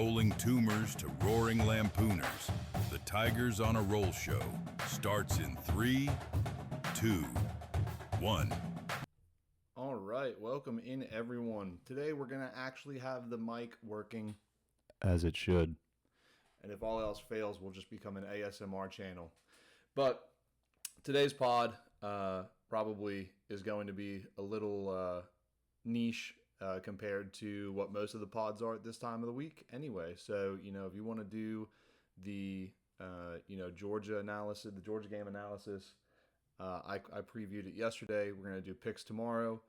rolling tumors to roaring lampooners, the Tigers on a Roll show starts in 3, 2, 1. All right, welcome in everyone. Today we're going to actually have the mic working as it should. And if all else fails, we'll just become an ASMR channel. But today's pod probably is going to be a little niche compared to what most of the pods are at this time of the week anyway. So, if you want to do the, Georgia analysis, the Georgia game analysis, I previewed it yesterday. We're going to do picks tomorrow.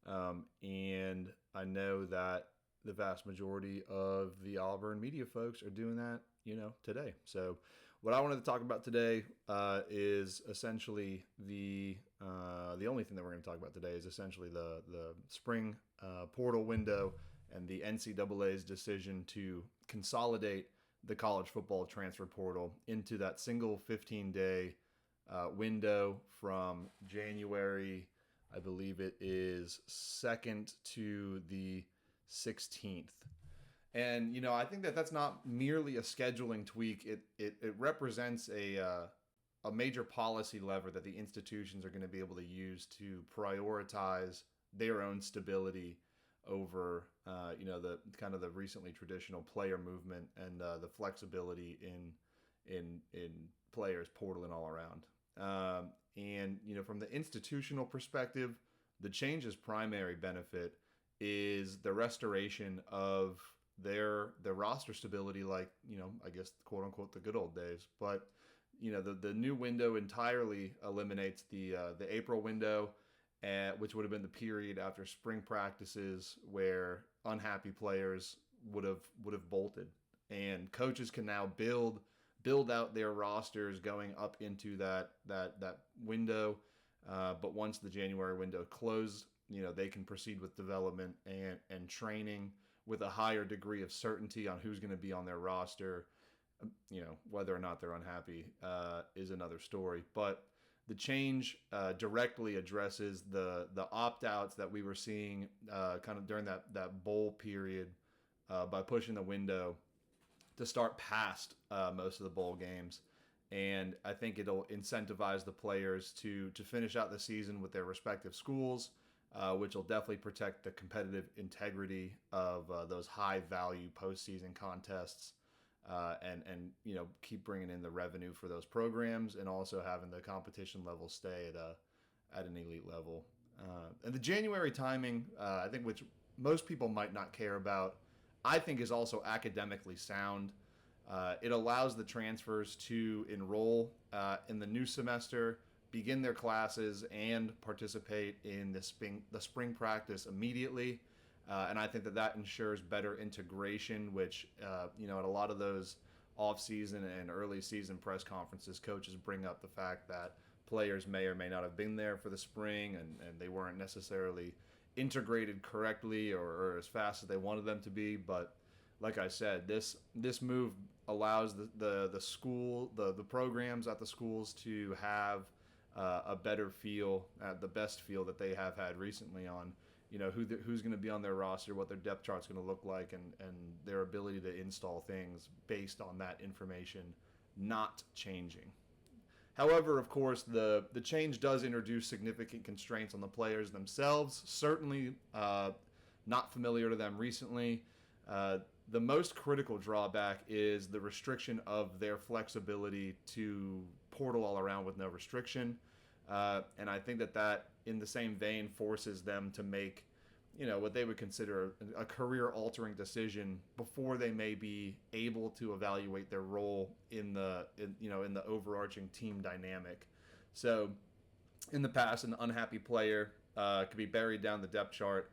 And I know that the vast majority of the Auburn media folks are doing that, today. So what I wanted to talk about today is essentially the only thing that we're going to talk about today is essentially the spring portal window and the NCAA's decision to consolidate the college football transfer portal into that single 15-day window from January, I believe it is 2nd to the 16th. And, I think that that's not merely a scheduling tweak. It represents a major policy lever that the institutions are going to be able to use to prioritize their own stability over, the kind of the recently traditional player movement and the flexibility in players portaling all around. And, from the institutional perspective, the change's primary benefit is the restoration of their roster stability, like, I guess, quote unquote, the good old days. But, the new window entirely eliminates the April window, which would have been the period after spring practices where unhappy players would have bolted. And coaches can now build out their rosters going up into that window. But once the January window closed, they can proceed with development and training with a higher degree of certainty on who's going to be on their roster. Whether or not they're unhappy is another story. But the change directly addresses the opt-outs that we were seeing kind of during that bowl period by pushing the window to start past most of the bowl games. And I think it'll incentivize the players to finish out the season with their respective schools, which will definitely protect the competitive integrity of those high-value postseason contests, and keep bringing in the revenue for those programs, and also having the competition level stay at an elite level. And the January timing, I think, which most people might not care about, I think is also academically sound. It allows the transfers to enroll in the new semester, begin their classes, and participate in the spring practice immediately. And I think that ensures better integration, which, at a lot of those off-season and early season press conferences, coaches bring up the fact that players may or may not have been there for the spring and they weren't necessarily integrated correctly or as fast as they wanted them to be. But like I said, this move allows the school, the programs at the schools to have a better feel, the best feel that they have had recently on, who's going to be on their roster, what their depth chart's going to look like, and their ability to install things based on that information not changing. However, of course, the change does introduce significant constraints on the players themselves, certainly not familiar to them recently. The most critical drawback is the restriction of their flexibility to portal all around with no restriction. And I think that in the same vein forces them to make, what they would consider a career-altering decision before they may be able to evaluate their role in the overarching team dynamic. So, in the past, an unhappy player could be buried down the depth chart.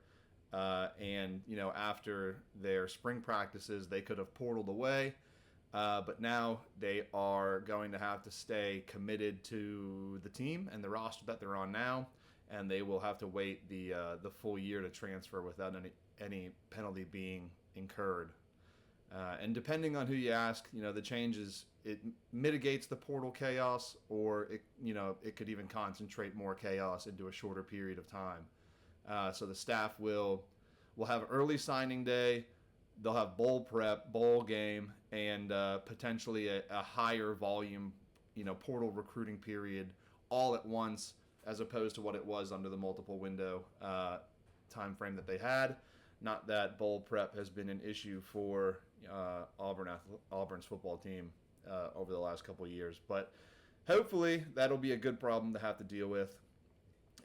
And after their spring practices, they could have portaled away, but now they are going to have to stay committed to the team and the roster that they're on now, and they will have to wait the full year to transfer without any penalty being incurred. And depending on who you ask, the changes, it mitigates the portal chaos, or it could even concentrate more chaos into a shorter period of time. So the staff will have early signing day, they'll have bowl prep, bowl game, and potentially a higher volume, portal recruiting period all at once, as opposed to what it was under the multiple window time frame that they had. Not that bowl prep has been an issue for Auburn's football team over the last couple of years, but hopefully that'll be a good problem to have to deal with.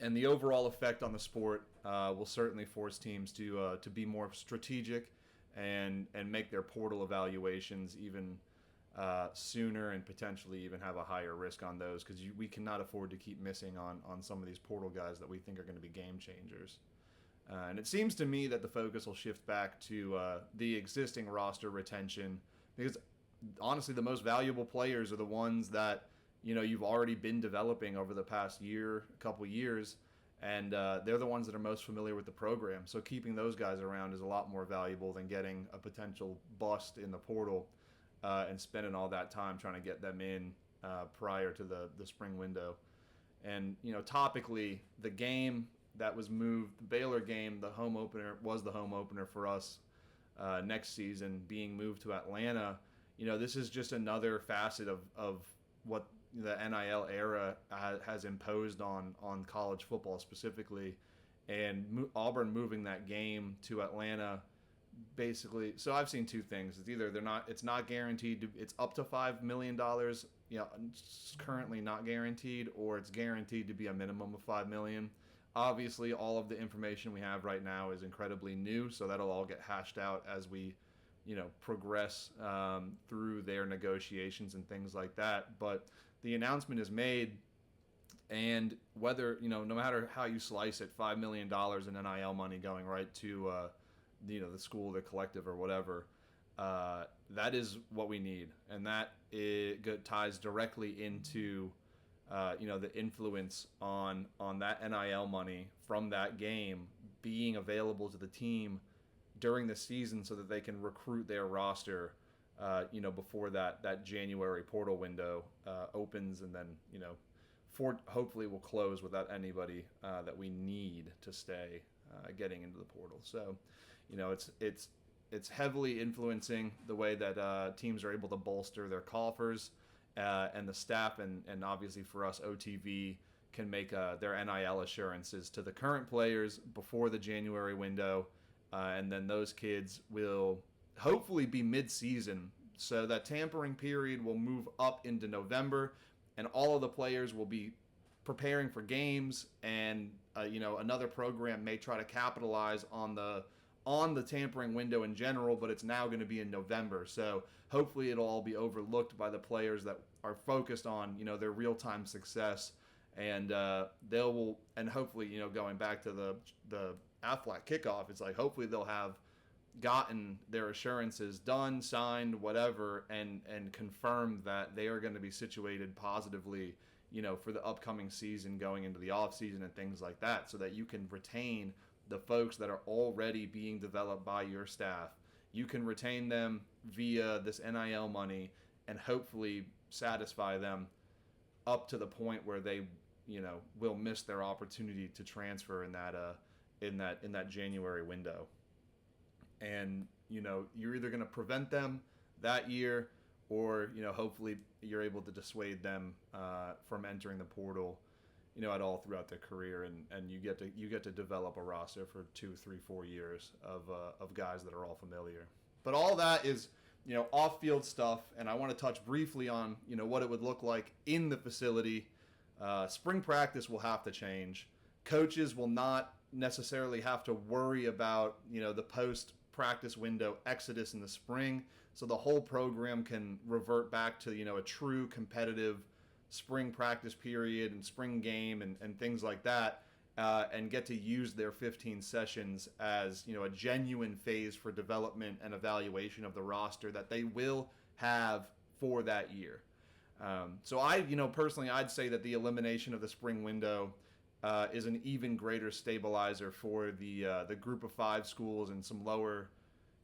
And the overall effect on the sport will certainly force teams to be more strategic and make their portal evaluations even sooner, and potentially even have a higher risk on those, because we cannot afford to keep missing on some of these portal guys that we think are going to be game changers. And it seems to me that the focus will shift back to the existing roster retention, because honestly the most valuable players are the ones that you've already been developing over the past couple years, and they're the ones that are most familiar with the program. So keeping those guys around is a lot more valuable than getting a potential bust in the portal and spending all that time trying to get them in prior to the spring window. And topically, the game that was moved, the Baylor game, the home opener was the home opener for us next season, being moved to Atlanta. This is just another facet of what the NIL era has imposed on college football specifically, and Auburn moving that game to Atlanta. Basically, so I've seen two things. It's either it's not guaranteed, it's up to $5 million, it's currently not guaranteed, or it's guaranteed to be a minimum of $5 million. Obviously, all of the information we have right now is incredibly new, so that'll all get hashed out as we, progress through their negotiations and things like that. But the announcement is made, and whether, no matter how you slice it, $5 million in NIL money going right to, the school, the collective, or whatever, that is what we need. And that ties directly into, the influence on that NIL money from that game being available to the team during the season, so that they can recruit their roster, before that January portal window opens, and then, hopefully will close without anybody that we need to stay getting into the portal. So, it's heavily influencing the way that teams are able to bolster their coffers, and the staff, and obviously for us, OTV can make their NIL assurances to the current players before the January window, and then those kids will hopefully be mid-season, so that tampering period will move up into November, and all of the players will be preparing for games, and another program may try to capitalize on the tampering window in general, but it's now going to be in November. So hopefully it'll all be overlooked by the players that are focused on, their real-time success. And and hopefully, going back to the Aflac kickoff, it's like, hopefully they'll have gotten their assurances done, signed, whatever, and confirmed that they are going to be situated positively, for the upcoming season, going into the off season and things like that, so that you can retain the folks that are already being developed by your staff. You can retain them via this NIL money, and hopefully satisfy them up to the point where they, will miss their opportunity to transfer in that January window. And you're either going to prevent them that year, or hopefully you're able to dissuade them from entering the portal, at all throughout their career, and you get to develop a roster for 2, 3, 4 years of guys that are all familiar. But all that is off-field stuff, and I want to touch briefly on what it would look like in the facility. Spring practice will have to change. Coaches will not necessarily have to worry about the post-practice window exodus in the spring, so the whole program can revert back to a true competitive spring practice period and spring game and things like that, and get to use their 15 sessions as a genuine phase for development and evaluation of the roster that they will have for that year. So I personally, I'd say that the elimination of the spring window is an even greater stabilizer for the group of 5 schools and some lower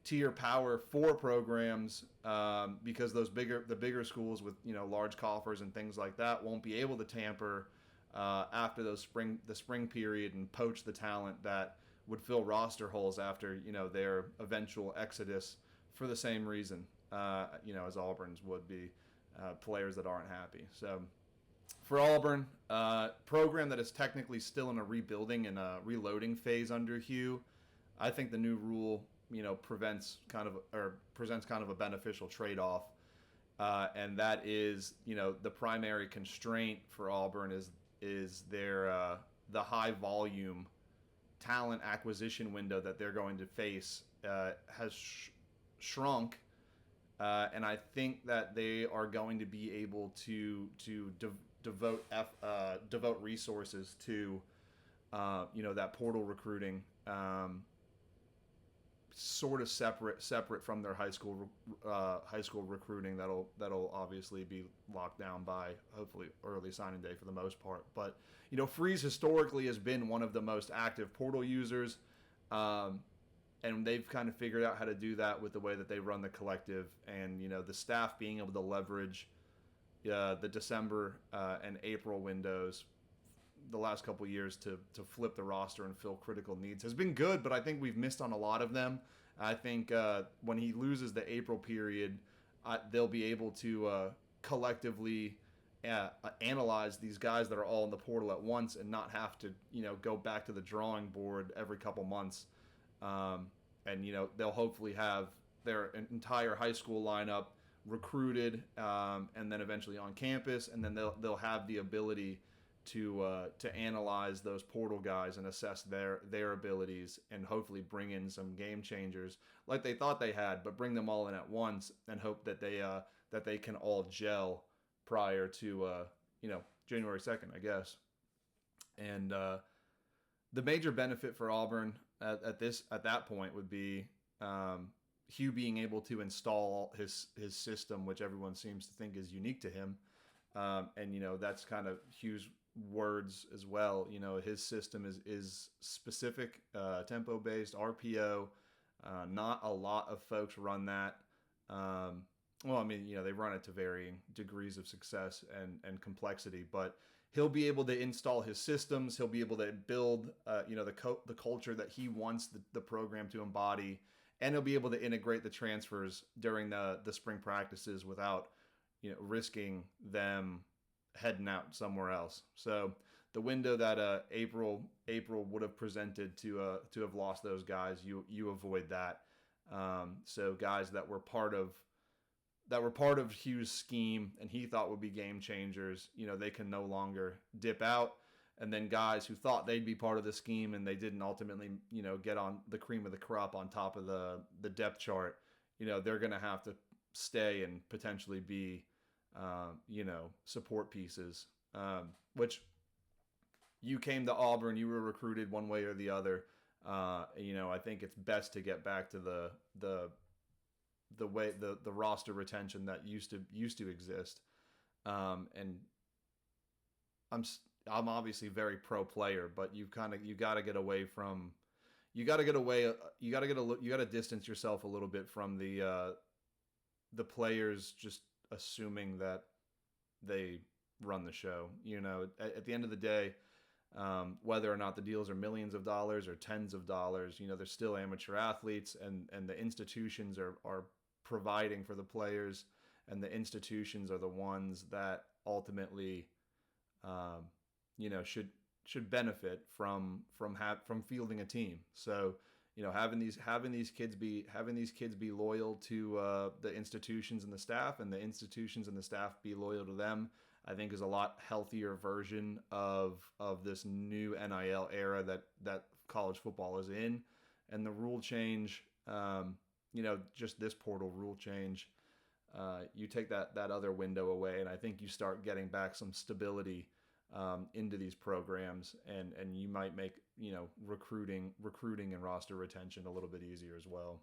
tier Power 4 programs, because the bigger schools with large coffers and things like that won't be able to tamper after the spring period and poach the talent that would fill roster holes after their eventual exodus for the same reason, as Auburn's would be, players that aren't happy. So for Auburn, program that is technically still in a rebuilding and a reloading phase under Hugh, I think the new rule, presents kind of a beneficial trade-off, and that is, the primary constraint for Auburn is their the high volume talent acquisition window that they're going to face has shrunk, and I think that they are going to be able to devote resources to that portal recruiting, sort of separate from their high school recruiting. That'll obviously be locked down by hopefully early signing day for the most part. But Freeze historically has been one of the most active portal users, and they've kind of figured out how to do that with the way that they run the collective, and the staff being able to leverage the December and April windows the last couple of years to flip the roster and fill critical needs has been good, but I think we've missed on a lot of them. I think when he loses the April period, they'll be able to collectively analyze these guys that are all in the portal at once and not have to go back to the drawing board every couple months. And they'll hopefully have their entire high school lineup recruited, and then eventually on campus, and then they'll have the ability to analyze those portal guys and assess their abilities, and hopefully bring in some game changers like they thought they had, but bring them all in at once and hope that they can all gel prior to January 2nd, I guess. And the major benefit for Auburn at that point would be Hugh being able to install his system, which everyone seems to think is unique to him. And that's kind of Hugh's words as well. His system is specific, tempo based, RPO. Not a lot of folks run that. They run it to varying degrees of success and complexity, but he'll be able to install his systems. He'll be able to build, the culture that he wants the program to embody, and he'll be able to integrate the transfers during the spring practices without, risking them heading out somewhere else. So the window that April would have presented to have lost those guys, you avoid that. So guys that were part of Hugh's scheme and he thought would be game changers, they can no longer dip out. And then guys who thought they'd be part of the scheme and they didn't ultimately, get on the cream of the crop on top of the depth chart, they're going to have to stay and potentially be, support pieces, which you came to Auburn, you were recruited one way or the other. I think it's best to get back to the way the roster retention that used to exist. And I'm obviously very pro player, but you got to get away from, you got to distance yourself a little bit from the players just assuming that they run the show. At the end of the day, whether or not the deals are millions of dollars or tens of dollars, they're still amateur athletes, and the institutions are providing for the players, and the institutions are the ones that ultimately, should benefit from fielding a team. So, having these kids be loyal to the institutions and the staff, and the institutions and the staff be loyal to them, I think is a lot healthier version of this new NIL era that college football is in. And the rule change, just this portal rule change, you take that other window away, and I think you start getting back some stability into these programs, and you might make recruiting and roster retention a little bit easier as well.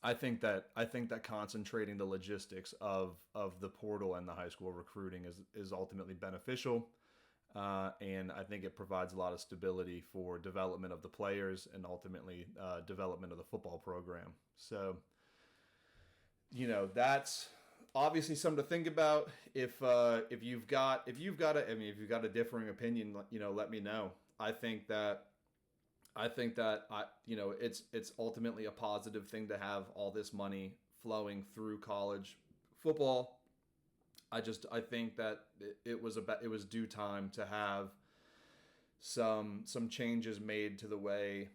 I think that concentrating the logistics of the portal and the high school recruiting is ultimately beneficial, and I think it provides a lot of stability for development of the players and ultimately development of the football program. So, that's obviously something to think about. If you've got a differing opinion, let me know. I think that it's ultimately a positive thing to have all this money flowing through college football. I think that it was due time to have some changes made to the way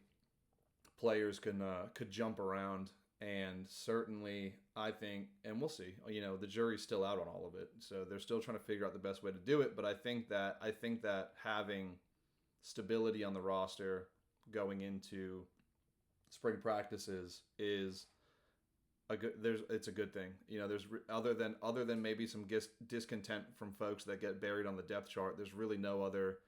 players could jump around, and certainly I think, and we'll see. The jury's still out on all of it, so they're still trying to figure out the best way to do it. But I think that having stability on the roster going into spring practices is it's a good thing. There's other than maybe some discontent from folks that get buried on the depth chart. There's really no other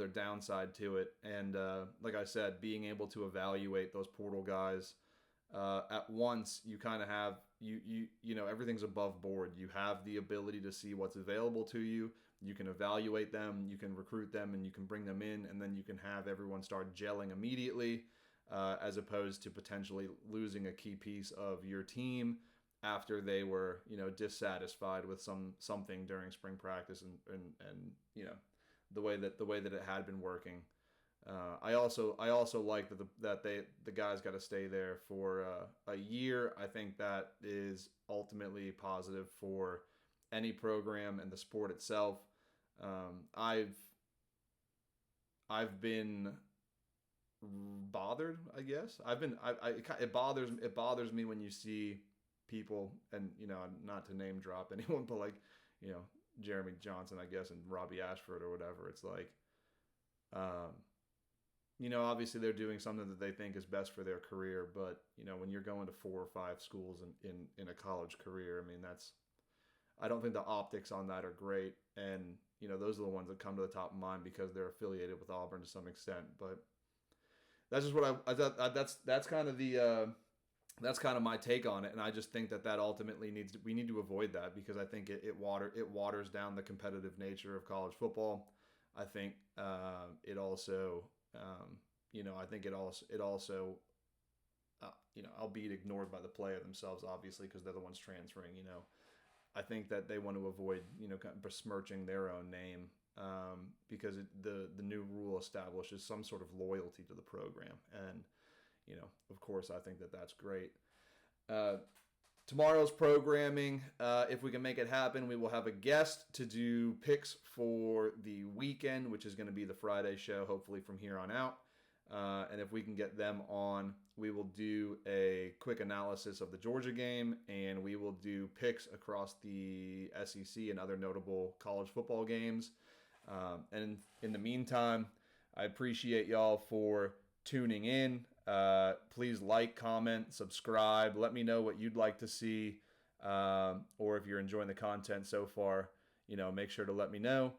downside to it. And like I said, being able to evaluate those portal guys at once, you kind of have everything's above board. You have the ability to see what's available to you. You can evaluate them, you can recruit them, and you can bring them in, and then you can have everyone start gelling immediately, as opposed to potentially losing a key piece of your team after they were dissatisfied with something during spring practice and the way that it had been working. I also like that the guys got to stay there for a year. I think that is ultimately positive for any program and the sport itself. I've been bothered, I guess. It bothers me when you see people, and not to name drop anyone, but like Jeremy Johnson, I guess, and Robbie Ashford or whatever. It's like, obviously they're doing something that they think is best for their career, but when you're going to 4 or 5 schools in a college career, I mean, I don't think the optics on that are great, and those are the ones that come to the top of mind because they're affiliated with Auburn to some extent. But that's just what that's kind of my take on it, and I just think that ultimately we need to avoid that, because I think it waters down the competitive nature of college football. I think it also albeit ignored by the player themselves, obviously, because they're the ones transferring. I think that they want to avoid kind of besmirching their own name, because the new rule establishes some sort of loyalty to the program, and of course I think that that's great. Tomorrow's programming, if we can make it happen, we will have a guest to do picks for the weekend, which is going to be the Friday show, hopefully from here on out. And if we can get them on, we will do a quick analysis of the Georgia game, and we will do picks across the SEC and other notable college football games. And in the meantime, I appreciate y'all for tuning in. Please like, comment, subscribe. Let me know what you'd like to see, or if you're enjoying the content so far, make sure to let me know.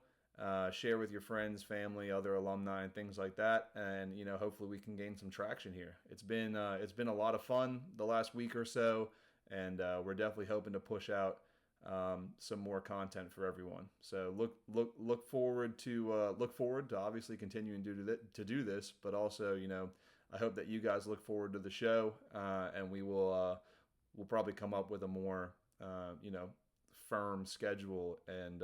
Share with your friends, family, other alumni, and things like that. And hopefully we can gain some traction here. It's been a lot of fun the last week or so, and we're definitely hoping to push out some more content for everyone. So look forward to obviously continuing to do this, but also I hope that you guys look forward to the show, and we'll probably come up with a more firm schedule, and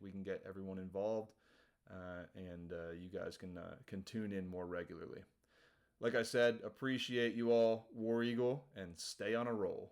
we can get everyone involved, and you guys can tune in more regularly. Like I said, appreciate you all, War Eagle, and stay on a roll.